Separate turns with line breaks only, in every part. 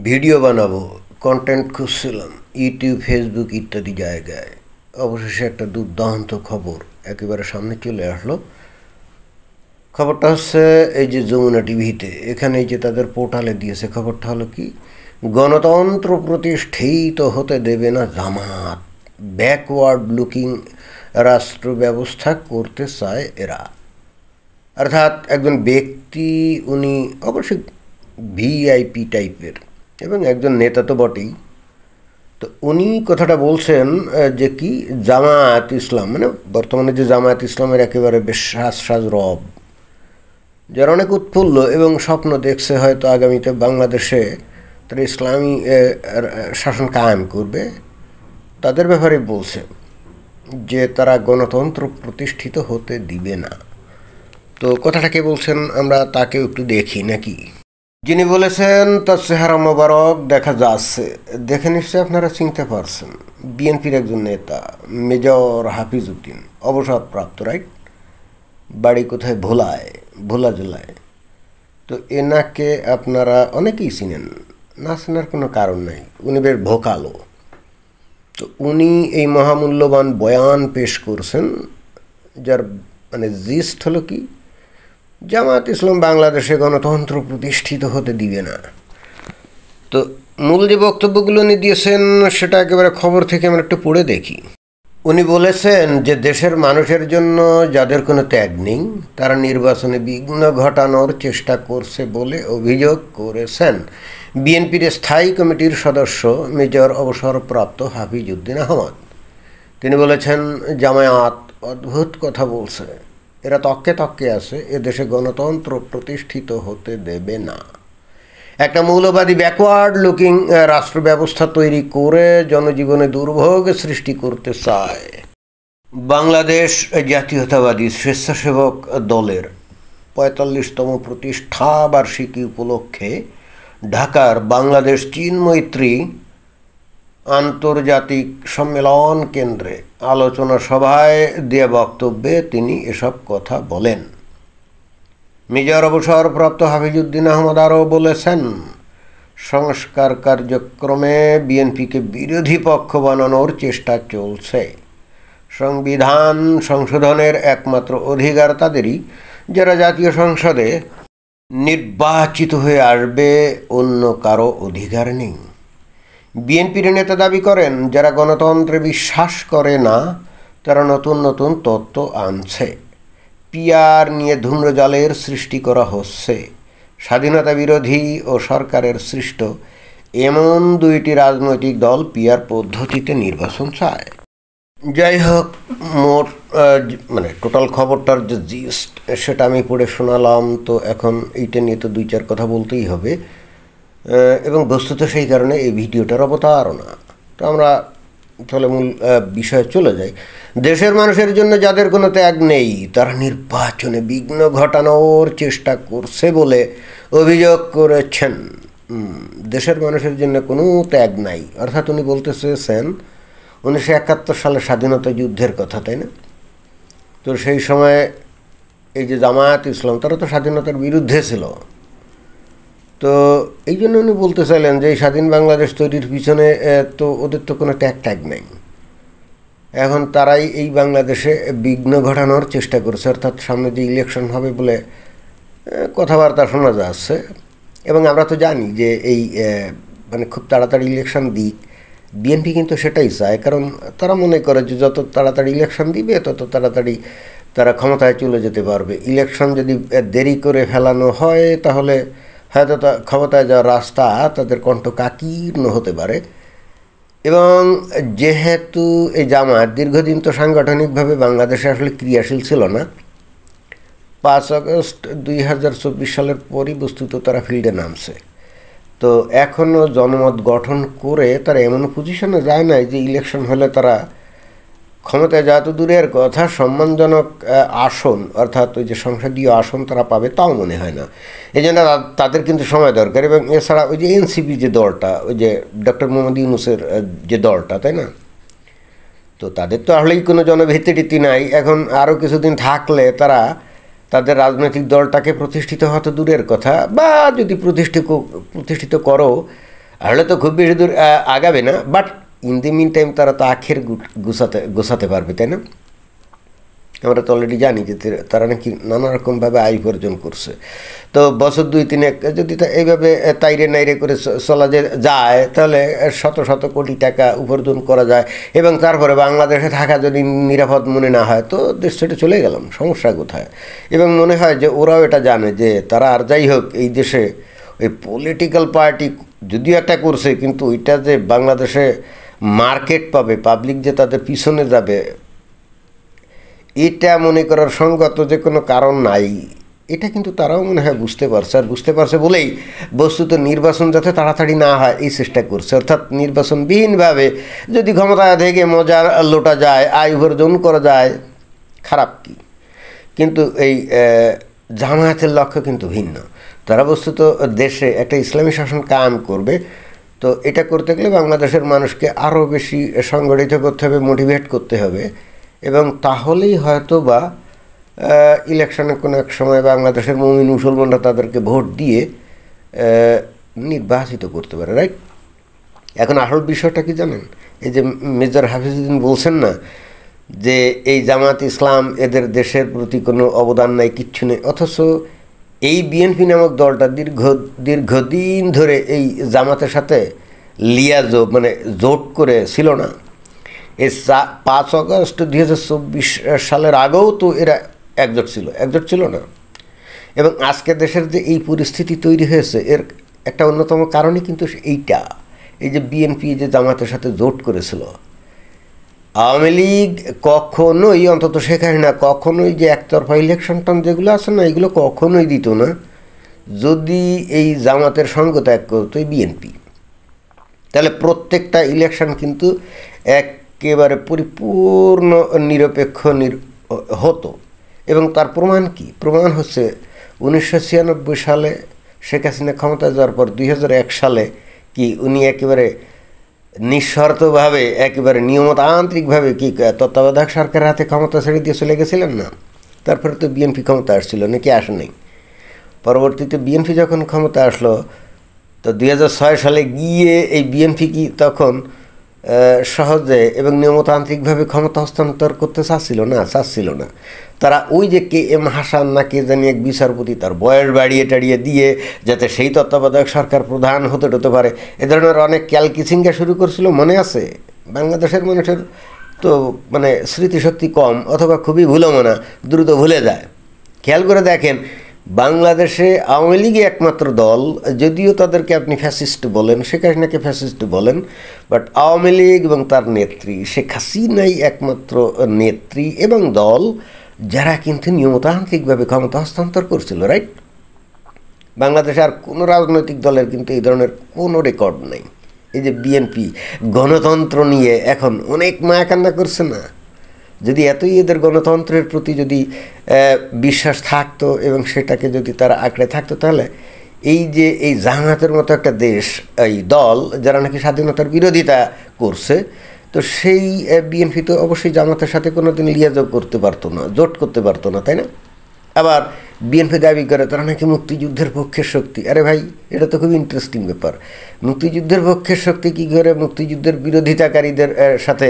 Video বানাবো, content খুঁজছিলাম YouTube, Facebook ইত্যাদি জায়গায়। অবশেষে একটা দুর্দান্ত খবর একেবারে সামনে চলে আসলো। খবরটা হচ্ছে এই যে যমুনা টিভিতে, এখানে এই যে তাদের পোর্টালে দিয়েছে। খবরটা হলো কি, গণতন্ত্র প্রতিষ্ঠিত হতে দেবে না জামাত, ব্যাকওয়ার্ড লুকিং রাষ্ট্র ব্যবস্থা করতে চায় এরা। অর্থাৎ একজন ব্যক্তি, উনি অবশ্যই ভিআইপি টাইপের এবং একজন নেতা তো বটেই। তো উনি কথাটা বলছেন যে কি, জামায়াত ইসলাম মানে বর্তমানে যে জামায়াত ইসলামের একেবারে বেশ সাজ রব, যারা অনেক উৎফুল্ল এবং স্বপ্ন দেখছে হয়তো আগামীতে বাংলাদেশে তারা ইসলামী শাসন কায়েম করবে, তাদের ব্যাপারে বলছে যে তারা গণতন্ত্র প্রতিষ্ঠিত হতে দিবে না। তো কথাটা কে বলছেন আমরা তাকে একটু দেখি নাকি। যিনি বলেছেন তার চেহারা মোবারক দেখা যাচ্ছে, দেখে নিশ্চয়ই আপনারা চিনতে পারছেন। বিএনপির একজন নেতা, মেজর হাফিজ উদ্দিন, অবসরপ্রাপ্ত, রাইট? বাড়ি কোথায়? ভোলা জেলায়। তো এনাকে আপনারা অনেকেই চিনেন, না চেনার কোনো কারণ নাই। উনি বেশ ভোকালো। তো উনি এই মহামূল্যবান বয়ান পেশ করছেন, যার মানে জিস্ট হলো কি, জামায়াত ইসলাম বাংলাদেশে গণতন্ত্র প্রতিষ্ঠিত হতে দিবে না। তো মূল যে বক্তব্যগুলো উনি দিয়েছেন সেটা একেবারে খবর থেকে আমরা একটু পড়ে দেখি। উনি বলেছেন যে দেশের মানুষের জন্য যাদের কোনো ত্যাগ নেই, তারা নির্বাচনে বিঘ্ন ঘটানোর চেষ্টা করছে বলে অভিযোগ করেছেন বিএনপির স্থায়ী কমিটির সদস্য মেজর অবসরপ্রাপ্ত হাফিজ উদ্দিন আহমদ। তিনি বলেছেন, জামায়াত অদ্ভুত কথা বলছে, এরা তককে আছে, এদেশে গণতন্ত্র প্রতিষ্ঠিত হতে দেবে না। একটা মৌলবাদী ব্যাকওয়ার্ড লুকিং রাষ্ট্র ব্যবস্থা তৈরি করে জনজীবনে দুর্ভোগ সৃষ্টি করতে চায়। বাংলাদেশ জাতীয়তাবাদী স্বেচ্ছাসেবক দলের ৪৫তম প্রতিষ্ঠা বার্ষিকী উপলক্ষে ঢাকার বাংলাদেশ চীন মৈত্রী আন্তর্জাতিক সম্মেলন কেন্দ্রে আলোচনা সভায় দেয়া বক্তব্যে তিনি এসব কথা বলেন। মেজর অবসরপ্রাপ্ত হাফিজ উদ্দিন আহমদ আরও বলেছেন, সংস্কার কার্যক্রমে বিএনপিকে বিরোধী পক্ষ বানানোর চেষ্টা চলছে। সংবিধান সংশোধনের একমাত্র অধিকার তাদেরই, যারা জাতীয় সংসদে নির্বাচিত হয়ে আসবে, অন্য কারো অধিকার নেই। বিএনপির নেতা দাবি করেন, যারা গণতন্ত্রে বিশ্বাস করে না তারা নতুন নতুন তত্ত্ব আনছে। পিআর নিয়ে ধূম্রজালের সৃষ্টি করা হচ্ছে। স্বাধীনতা বিরোধী ও সরকারের সৃষ্ট এমন দুইটি রাজনৈতিক দল পিআর পদ্ধতিতে নির্বাচন চায়। যাই হোক, মোট মানে টোটাল খবরটার যে জিস্ট সেটা আমি পড়ে শোনালাম। তো এখন এইটা নিয়ে তো দুই চার কথা বলতেই হবে, এবং বস্তুত সেই কারণে এই ভিডিওটার অবতারণা। তো আমরা তাহলে মূল বিষয়ে চলে যাই। দেশের মানুষের জন্য যাদের কোনো ত্যাগ নেই, তারা নির্বাচনে বিঘ্ন ঘটানোর চেষ্টা করছে বলে অভিযোগ করেছেন। দেশের মানুষের জন্য কোনো ত্যাগ নাই, অর্থাৎ উনি বলতে চেয়েছেন 1971 সালে স্বাধীনতা যুদ্ধের কথা, তাই না? তো সেই সময় এই যে জামায়াত ইসলাম, তারা তো স্বাধীনতার বিরুদ্ধে ছিল। তো এই জন্য উনি বলতে চাইলেন যে এই স্বাধীন বাংলাদেশ তৈরির পিছনে তো ওদের তো কোনো ট্যাগ নেই। এখন তারাই এই বাংলাদেশে বিঘ্ন ঘটানোর চেষ্টা করছে, অর্থাৎ সামনে যে ইলেকশন হবে বলে কথাবার্তা শোনা যাচ্ছে। এবং আমরা তো জানি যে এই মানে খুব তাড়াতাড়ি ইলেকশন দিক, বিএনপি কিন্তু সেটাই চায়। কারণ তারা মনে করে যে যত তাড়াতাড়ি ইলেকশন দিবে তত তাড়াতাড়ি তারা ক্ষমতায় চলে যেতে পারবে। ইলেকশন যদি দেরি করে ফেলানো হয় তাহলে হয়তো ক্ষমতায় যাওয়ার রাস্তা তাদের কণ্ঠকাকীর্ণ হতে পারে। এবং যেহেতু এই জামায়াত দীর্ঘদিন তো সাংগঠনিকভাবে বাংলাদেশে আসলে ক্রিয়াশীল ছিল না, 5 আগস্ট 2024 সালের পরই বস্তুত তারা ফিল্ডে নামছে। তো এখনও জনমত গঠন করে তারা এমন পজিশনে যায় নাই যে ইলেকশন হলে তারা ক্ষমতায় যাওয়া তো দূরের কথা, সম্মানজনক আসন অর্থাৎ ওই যে সংসদীয় আসন তারা পাবে তাও মনে হয় না। এই জন্য তাদের কিন্তু সময় দরকার। এবং এছাড়া ওই যে এনসিপি যে দলটা, ওই যে ডক্টর মোহাম্মদ ইউনূসের যে দলটা, তাই না, তো তাদের তো আসলেই কোনো জনভিত্তি নাই। এখন আরও কিছুদিন থাকলে তারা তাদের রাজনৈতিক দলটাকে প্রতিষ্ঠিত হওয়া তো দূরের কথা, বা যদি প্রতিষ্ঠিত করো তাহলে তো খুব বেশি দূর আগাবে না, but in the mean time তারা তো আখের গোছাতে পারবে, তাই না? আমরা তো অলরেডি জানি যে তারা নাকি নানা রকমভাবে আয় উপার্জন করছে। তো বছর 2-3 যদি এইভাবে তাইরে নাইরে করে চলা যায় তাহলে শত শত কোটি টাকা উপার্জন করা যায়, এবং তারপরে বাংলাদেশে থাকা যদি নিরাপদ মনে না হয় তো দেশ ছেড়ে চলে গেলাম, সমস্যা কোথায়? এবং মনে হয় যে ওরাও এটা জানে যে তারা আর যাই হোক এই দেশে ওই পলিটিক্যাল পার্টি যদিও একটা করছে, কিন্তু ওইটা যে বাংলাদেশে মার্কেট পাবে, পাবলিক যে তাদের পিছনে যাবে, এটা মনে করার সঙ্গত যে কোনো কারণ নাই। এটা কিন্তু তারাও মনে হয় বুঝতে পারছে, আর বুঝতে পারছে বলেই বস্তুত নির্বাচন যাতে তাড়াতাড়ি না হয় এই চেষ্টা করছে। অর্থাৎ নির্বাচনবিহীনভাবে যদি ক্ষমতায় থেকে মজার লোটা যায়, আয় উপার্জন করা যায়, খারাপ কি? কিন্তু এই জামায়াতের লক্ষ্য কিন্তু ভিন্ন। তারা বস্তুত দেশে একটা ইসলামী শাসন কায়েম করবে। তো এটা করতে গেলে বাংলাদেশের মানুষকে আরও বেশি সংগঠিত করতে হবে, মোটিভেট করতে হবে, এবং তাহলেই হয়তো বা ইলেকশনে কোনো এক সময় বাংলাদেশের মুমিন মুসলমানরা তাদেরকে ভোট দিয়ে নির্বাচিত করতে পারে, রাইট? এখন আসল বিষয়টা কি জানেন? এই যে মেজর হাফিজউদ্দিন বলছেন না যে এই জামাত ইসলাম এদের দেশের প্রতি কোনো অবদান নাই, কিচ্ছু নেই, অথচ এই বিএনপি নামক দলটা দীর্ঘদিন ধরে এই জামাতের সাথে মানে জোট করে ছিল না। এই 5 আগস্ট 2024 সালের আগেও তো এরা একজোট ছিল না। এবং আজকে দেশের যে এই পরিস্থিতি তৈরি হয়েছে এর একটা অন্যতম কারণই কিন্তু এইটা, এই যে বিএনপি যে জামাতের সাথে জোট করেছিল। আওয়ামী লীগ কখনোই, অন্তত শেখ হাসিনা কখনোই যে একতরফা ইলেকশন যেগুলো আছে না, এগুলো কখনোই দিত না যদি এই জামাতের সঙ্গ ত্যাগ করতো এই বিএনপি। তাহলে প্রত্যেকটা ইলেকশন কিন্তু একেবারে পরিপূর্ণ নিরপেক্ষ হতো। এবং তার প্রমাণ কি? প্রমাণ হচ্ছে 1996 সালে শেখ হাসিনা ক্ষমতায় যাওয়ার পর 2001 সালে কি উনি একেবারে নিঃশর্তভাবে, একেবারে নিয়মতান্ত্রিকভাবে কি তত্ত্বাবধায়ক সরকারের হাতে ক্ষমতা ছেড়ে দিয়ে চলে গেছিলেন না? তারপরে তো বিএনপি ক্ষমতা আসছিল, নাকি আসে নাই? পরবর্তীতে বিএনপি যখন ক্ষমতা আসলো তো 2006 সালে গিয়ে এই বিএনপি কি তখন সহজে এবং নিয়মতান্ত্রিকভাবে ক্ষমতা হস্তান্তর করতে চাচ্ছিল না। তারা ওই যে KM হাসান না কে জানি এক বিচারপতি, তার বয়স বাড়িয়ে টাড়িয়ে দিয়ে যাতে সেই তত্ত্বাবধায়ক সরকার প্রধান হতে পারে, এ ধরনের অনেক ক্যালকিচিঙ্গা শুরু করছিল, মনে আছে? বাংলাদেশের মানুষের তো মানে স্মৃতিশক্তি কম, অথবা খুবই ভুলমনা, দ্রুত ভুলে যায়। খেয়াল করে দেখেন, বাংলাদেশে আওয়ামী লীগই একমাত্র দল, যদিও তাদেরকে আপনি ফ্যাসিস্ট বলেন, শেখ হাসিনাকে ফ্যাসিস্ট বলেন, বাট আওয়ামী লীগ এবং তার নেত্রী শেখ হাসিনাই একমাত্র নেত্রী এবং দল যারা কিন্তু নিয়মতান্ত্রিকভাবে ক্ষমতা হস্তান্তর করছিল, রাইট? বাংলাদেশে আর কোনো রাজনৈতিক দলের কিন্তু এই ধরনের কোনো রেকর্ড নেই। এই যে বিএনপি গণতন্ত্র নিয়ে এখন অনেক মায়াকান্না করছে না, যদি এতই এদের গণতন্ত্রের প্রতি যদি বিশ্বাস থাকতো এবং সেটাকে যদি তারা আঁকড়ে থাকতো, তাহলে এই যে এই জামায়াতের মতো একটা দেশ, এই দল যারা নাকি স্বাধীনতার বিরোধিতা করছে, তো সেই বিএনপি তো অবশ্যই জামাতের সাথে কোনো দিন লিয়াযোগ করতে পারতো না, জোট করতে পারতো না, তাই না? আবার বিএনপি দাবি করে তারা নাকি মুক্তিযুদ্ধের পক্ষের শক্তি। আরে ভাই, এটা তো খুব ইন্টারেস্টিং ব্যাপার। মুক্তিযুদ্ধের পক্ষের শক্তি কী করে মুক্তিযুদ্ধের বিরোধিতাকারীদের সাথে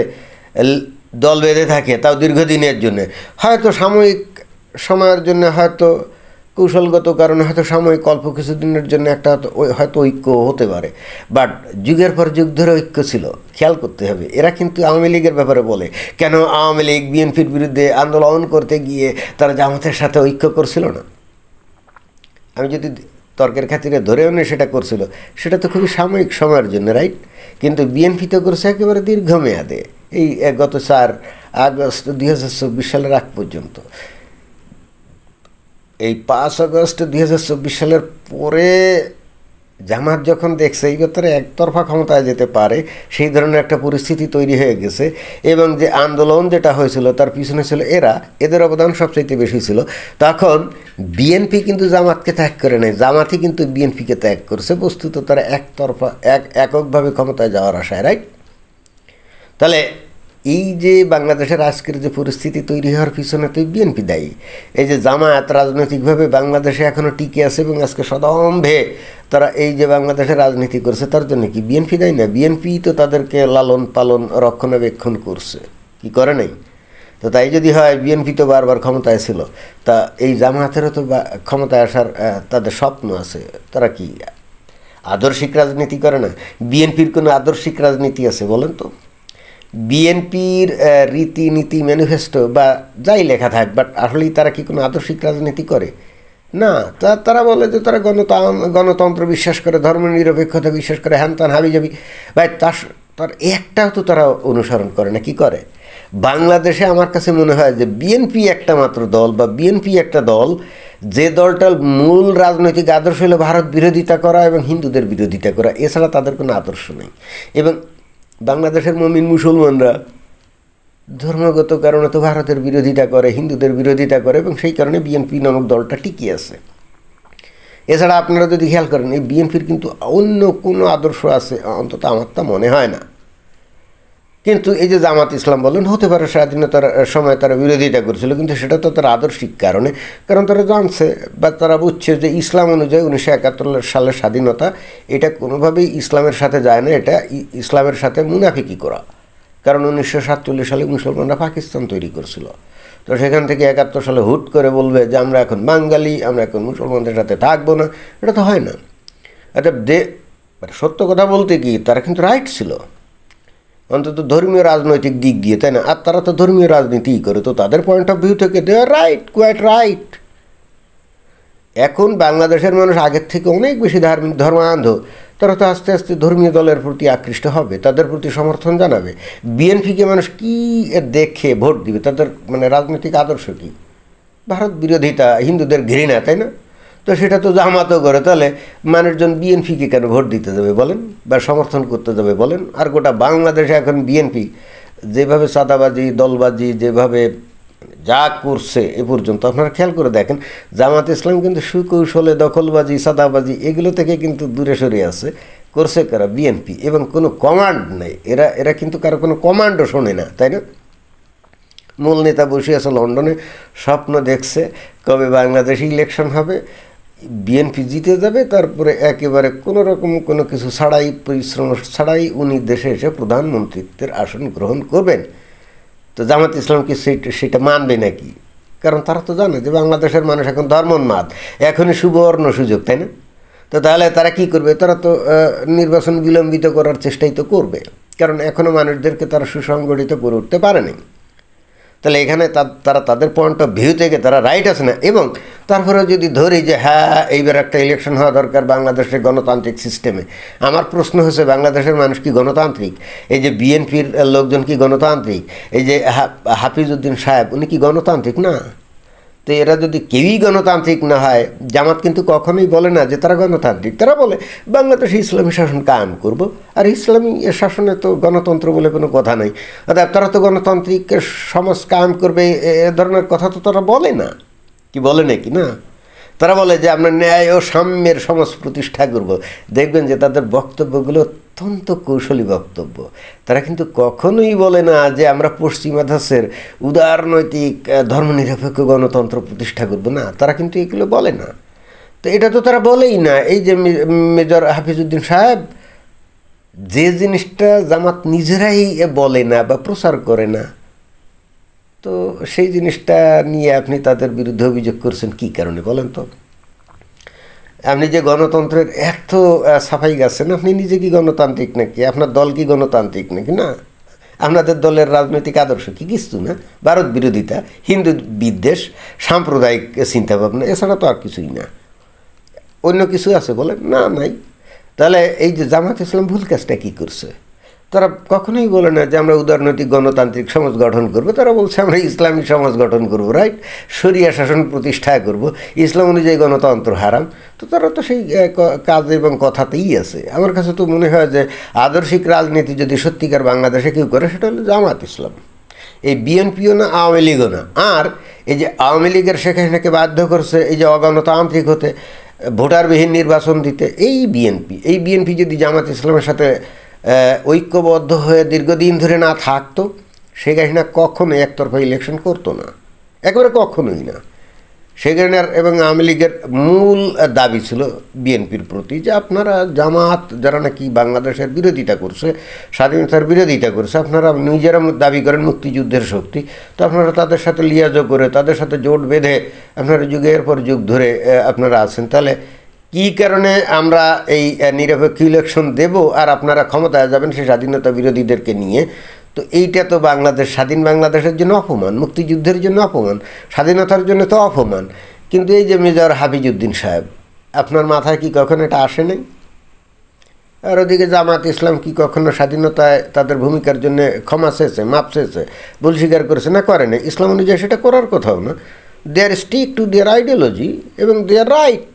দল বেঁধে থাকে, তাও দীর্ঘদিনের জন্য? হয়তো সাময়িক সময়ের জন্য, হয়তো কৌশলগত কারণে, হয়তো সাময়িক অল্প কিছুদিনের জন্য একটা হয়তো ঐক্য হতে পারে, বাট যুগের পর যুগ ধরে ঐক্য ছিল। খেয়াল করতে হবে, এরা কিন্তু আওয়ামী লীগের ব্যাপারে বলে, কেন আওয়ামী লীগ বিএনপির বিরুদ্ধে আন্দোলন করতে গিয়ে তারা জামাতের সাথে ঐক্য করছিল না? আমি যদি তর্কের খাতিরে ধরেও নিয়ে সেটা করছিল, সেটা তো খুবই সাময়িক সময়ের জন্য, রাইট? কিন্তু বিএনপি তো করছে একেবারে দীর্ঘমেয়াদে, এই গত 4 আগস্ট 2024 সালের আগ পর্যন্ত। এই 5 আগস্ট 2024 সালের পরে জামাত যখন দেখছে এই ব্যাপারে একতরফা ক্ষমতায় যেতে পারে, সেই ধরনের একটা পরিস্থিতি তৈরি হয়ে গেছে, এবং যে আন্দোলন যেটা হয়েছিল তার পিছনে ছিল এদের অবদান সবচাইতে বেশি ছিল, তখন বিএনপি কিন্তু জামাতকে ত্যাগ করে নেয়, জামাতই কিন্তু বিএনপিকে ত্যাগ করছে। বস্তুত তারা একতরফা এককভাবে ক্ষমতায় যাওয়ার আশায়, রাইট? তাহলে এই যে বাংলাদেশের আজকের যে পরিস্থিতি তৈরি হওয়ার পিছনে তো বিএনপি দায়ী। এই যে জামায়াত রাজনৈতিকভাবে বাংলাদেশে এখনও টিকে আছে এবং আজকে সদম্ভে তারা এই যে বাংলাদেশে রাজনীতি করছে, তার জন্য কি বিএনপি দায়ী না? বিএনপি তো তাদেরকে লালন পালন রক্ষণাবেক্ষণ করছে, কি করে নাই? তো তাই যদি হয়, বিএনপি তো বারবার ক্ষমতায় ছিল, তা এই জামায়াতেরও তো ক্ষমতায় আসার তাদের স্বপ্ন আছে। তারা কি আদর্শিক রাজনীতি করে না? বিএনপির কোনো আদর্শিক রাজনীতি আছে বলেন তো? বিএনপির রীতিনীতি ম্যানিফেস্টো বা যাই লেখা থাক, বাট আসলেই তারা কি কোনো আদর্শিক রাজনীতি করে না? তারা বলে যে তারা গণতন্ত্র বিশ্বাস করে, ধর্মনিরপেক্ষতা বিশ্বাস করে, হ্যান ত্যান হাবিজাবি। ভাই তার একটাও তো তারা অনুসরণ করে না। কি করে? বাংলাদেশে আমার কাছে মনে হয় যে বিএনপি একটা মাত্র দল, বা বিএনপি একটা দল যে দলটার মূল রাজনৈতিক আদর্শ হলো ভারত বিরোধিতা করা এবং হিন্দুদের বিরোধিতা করা, এছাড়া তাদের কোনো আদর্শ নেই। এবং বাংলাদেশের মুমিন মুসলমানরা ধর্মগত কারণে তো ভারতের বিরোধিতা করে, হিন্দুদের বিরোধিতা করে, এবং সেই কারণে বিএনপি নামক দলটা টিকে আছে। এছাড়া আপনারা যদি খেয়াল করেন, এই বিএনপির কিন্তু অন্য কোনো আদর্শ আছে অন্তত আমার তা মনে হয় না। কিন্তু এই যে জামাত ইসলাম বলেন, হতে পারে স্বাধীনতার সময় তারা বিরোধিতা করেছিল, কিন্তু সেটা তো তার আদর্শিক কারণে, কারণ তারা জানছে বা তারা বুঝছে যে ইসলাম অনুযায়ী 1971 সালের স্বাধীনতা এটা কোনোভাবেই ইসলামের সাথে যায় না, এটা ইসলামের সাথে মুনাফিকি করা। কারণ 1947 সালে মুসলমানরা পাকিস্তান তৈরি করছিল, তো সেখান থেকে 71 সালে হুট করে বলবে যে আমরা এখন বাঙালি, আমরা এখন মুসলমানদের সাথে থাকবো না, এটা তো হয় না। আচ্ছা, সত্য কথা বলতে কি, তারা কিন্তু রাইট ছিল অন্তত ধর্মীয় রাজনৈতিক দিক দিয়ে, তাই না? আর তারা তো ধর্মীয় রাজনীতিই করে, তো তাদের পয়েন্ট অফ ভিউ থেকে দে আর রাইট, কোয়াইট রাইট। এখন বাংলাদেশের মানুষ আগের থেকে অনেক বেশি ধার্মিক, ধর্মান্ধ। তারা তো আস্তে আস্তে ধর্মীয় দলের প্রতি আকৃষ্ট হবে, তাদের প্রতি সমর্থন জানাবে। বিএনপিকে মানুষ কী দেখে ভোট দিবে? তাদের মানে রাজনৈতিক আদর্শ কী? ভারত বিরোধিতা, হিন্দুদের ঘৃণা, তাই না? তো সেটা তো জামাতও করে, তাহলে মানুষজন বিএনপিকে কেন ভোট দিতে যাবে বলেন, বা সমর্থন করতে যাবে বলেন? আর গোটা বাংলাদেশে এখন বিএনপি যেভাবে চাঁদাবাজি, দলবাজি, যেভাবে যা করছে এ পর্যন্ত, আপনারা খেয়াল করে দেখেন, জামাত ইসলাম কিন্তু সুকৌশলে দখলবাজি, চাঁদাবাজি এগুলো থেকে কিন্তু দূরে সরে আছে। করছে কারা? বিএনপি। এবং কোনো কমান্ড নেই, এরা কিন্তু কারো কোনো কমান্ডও শোনে না, তাই না? মূল নেতা বসে আছে লন্ডনে, স্বপ্ন দেখছে কবে বাংলাদেশে ইলেকশন হবে, বিএনপি জিতে যাবে, তারপরে একেবারে কোনো রকম কোনো কিছু ছাড়াই, পরিশ্রম ছাড়াই উনি দেশে এসে প্রধানমন্ত্রীত্বের আসন গ্রহণ করবেন। তো জামাত ইসলাম কি সেটা মানবে নাকি? কারণ তারা তো জানে যে বাংলাদেশের মানুষ এখন ধর্মোন্মাদ, এখনই সুবর্ণ সুযোগ, তাই না? তো তাহলে তারা কি করবে? তারা তো নির্বাচন বিলম্বিত করার চেষ্টাই তো করবে, কারণ এখনও মানুষদেরকে তারা সুসংগঠিত করে উঠতে পারেনি। তাহলে এখানে তারা তাদের পয়েন্ট অফ ভিউ থেকে তারা রাইট আছে না। এবং তারপরেও যদি ধরি যে হ্যাঁ এইবার একটা ইলেকশন হওয়া দরকার বাংলাদেশের গণতান্ত্রিক সিস্টেমে, আমার প্রশ্ন হচ্ছে বাংলাদেশের মানুষ কি গণতান্ত্রিক? এই যে বিএনপির লোকজন কি গণতান্ত্রিক? এই যে হাফিজউদ্দিন সাহেব, উনি কি গণতান্ত্রিক না? তো এরা যদি কেউই গণতান্ত্রিক না হয়, জামাত কিন্তু কখনোই বলে না যে তারা গণতান্ত্রিক। তারা বলে বাংলাদেশে ইসলামী শাসন কায়েম করব, আর ইসলামী শাসনে তো গণতন্ত্র বলে কোনো কথা নেই। অর্থাৎ তারা তো গণতান্ত্রিক সমাজ কায়েম করবে এ ধরনের কথা তো তারা বলে না। কি বলে নাকি না? তারা বলে যে আমরা ন্যায় ও সাম্যের সমাজ প্রতিষ্ঠা করব। দেখবেন যে তাদের বক্তব্যগুলো অত্যন্ত কৌশলী বক্তব্য। তারা কিন্তু কখনোই বলে না যে আমরা পশ্চিমা ধাঁচের উদারনৈতিক ধর্মনিরপেক্ষ গণতন্ত্র প্রতিষ্ঠা করব, না, তারা কিন্তু এগুলো বলে না। তো এটা তো তারা বলেই না। এই যে মেজর হাফিজউদ্দিন সাহেব, যে জিনিসটা জামাত নিজেরাই বলে না বা প্রচার করে না, তো সেই জিনিসটা নিয়ে আপনি তাদের বিরুদ্ধে অভিযোগ করছেন কী কারণে বলেন তো? আপনি যে গণতন্ত্রের এত সাফাই গাছেন, আপনি নিজে কি গণতান্ত্রিক নাকি? আপনার দল কি গণতান্ত্রিক নাকি? না, আপনাদের দলের রাজনৈতিক আদর্শ কি? কিছু না, ভারত বিরোধিতা, হিন্দু বিদ্বেষ, সাম্প্রদায়িক চিন্তাভাবনা, এছাড়া তো আর কিছুই না। অন্য কিছু আছে বলেন? না, নাই। তাহলে এই যে জামাত ইসলাম ভুল কাজটা কী করছে? তারা কখনোই বলে না যে আমরা উদারনৈতিক গণতান্ত্রিক সমাজ গঠন করব, তারা বলছে আমরা ইসলামী সমাজ গঠন করব, রাইট, শরিয়া শাসন প্রতিষ্ঠা করব, ইসলাম অনুযায়ী গণতন্ত্র হারাম। তো তারা তো সেই কাজ এবং কথাতেই আছে। আমার কাছে তো মনে হয় যে আদর্শিক রাজনীতি যদি সত্যিকার বাংলাদেশে কেউ করে, সেটা হলো জামাত ইসলাম। এই বিএনপিও না, আওয়ামী লীগও না। আর এই যে আওয়ামী লীগের শেখ হাসিনাকে বাধ্য করছে এই যে অগণতান্ত্রিক হতে, ভোটারবিহীন নির্বাচন দিতে, এই বিএনপি যদি জামাত ইসলামের সাথে ঐক্যবদ্ধ হয়ে দীর্ঘদিন ধরে না থাকতো, শেখ হাসিনা কখনোই একতরফা ইলেকশন করতো না, একেবারে কখনোই না। শেখ হাসিনার এবং আওয়ামী লীগের মূল দাবি ছিল বিএনপির প্রতি যে আপনারা জামাত যারা নাকি বাংলাদেশের বিরোধিতা করছে, স্বাধীনতার বিরোধিতা করছে, আপনারা নিজেরা দাবি করেন মুক্তিযুদ্ধের শক্তি, তো আপনারা তাদের সাথে লিয়াজো করে তাদের সাথে জোট বেঁধে আপনারা যুগের পর যুগ ধরে আপনারা আছেন। তাহলে কী কারণে আমরা এই নিরপেক্ষ ইলেকশন দেব আর আপনারা ক্ষমতায় যাবেন সেই স্বাধীনতা বিরোধীদেরকে নিয়ে? তো এইটা তো বাংলাদেশ, স্বাধীন বাংলাদেশের জন্য অপমান, মুক্তিযুদ্ধের জন্য অপমান, স্বাধীনতার জন্য তো অপমান। কিন্তু এই যে মেজর হাফিজউদ্দিন সাহেব, আপনার মাথায় কি কখনো এটা আসে নাই? আর ওদিকে জামাত ইসলাম কি কখনো স্বাধীনতায় তাদের ভূমিকার জন্য ক্ষমা চেয়েছে, মাপ চেয়েছে, ভুল স্বীকার করেছে? না, করে না। ইসলাম অনুযায়ী সেটা করার কথাও না। দে আর স্টিক টু দেয়ার আইডিওলজি এবং দে আর রাইট।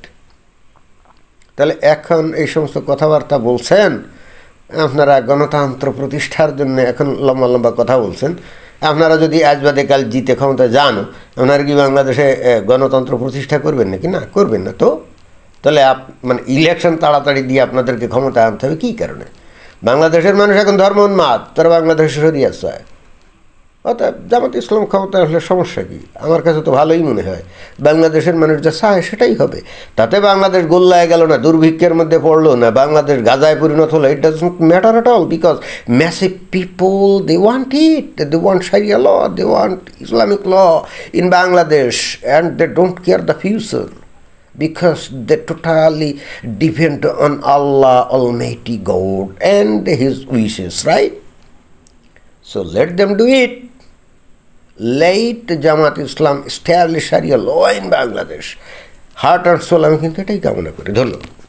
তাহলে এখন এই সমস্ত কথাবার্তা বলছেন, আপনারা গণতন্ত্র প্রতিষ্ঠার জন্য এখন লম্বা লম্বা কথা বলছেন। আপনারা যদি আজ বাদে কাল জিতে ক্ষমতায় যান, আপনারা কি বাংলাদেশে গণতন্ত্র প্রতিষ্ঠা করবেন নাকি? না, করবেন না। তো তাহলে মানে ইলেকশন তাড়াতাড়ি দিয়ে আপনাদেরকে ক্ষমতায় আনতে হবে কী কারণে? বাংলাদেশের মানুষ এখন ধর্ম উন্মাদ, তারা বাংলাদেশে সরিয়ে চায়। অর্থাৎ জামাত ইসলাম ক্ষমতায় আসলে সমস্যা কী? আমার কাছে তো ভালোই মনে হয় বাংলাদেশের মানুষ যা চায় সেটাই হবে। তাতে বাংলাদেশ গোল্লায় গেল না, দুর্ভিক্ষের মধ্যে পড়লো না, বাংলাদেশ গাজায় পরিণত হলো, it doesn't matter at all, because massive people they want it, they want sharia law, they want Islamic law in Bangladesh, and they don't care the future because they totally depend on Allah Almighty God and His wishes, right? So let them do it. Let Jamaat Islam establish Sharia law in Bangladesh. Heart and soul আমি কিন্তু এটাই কামনা করি। ধন্যবাদ।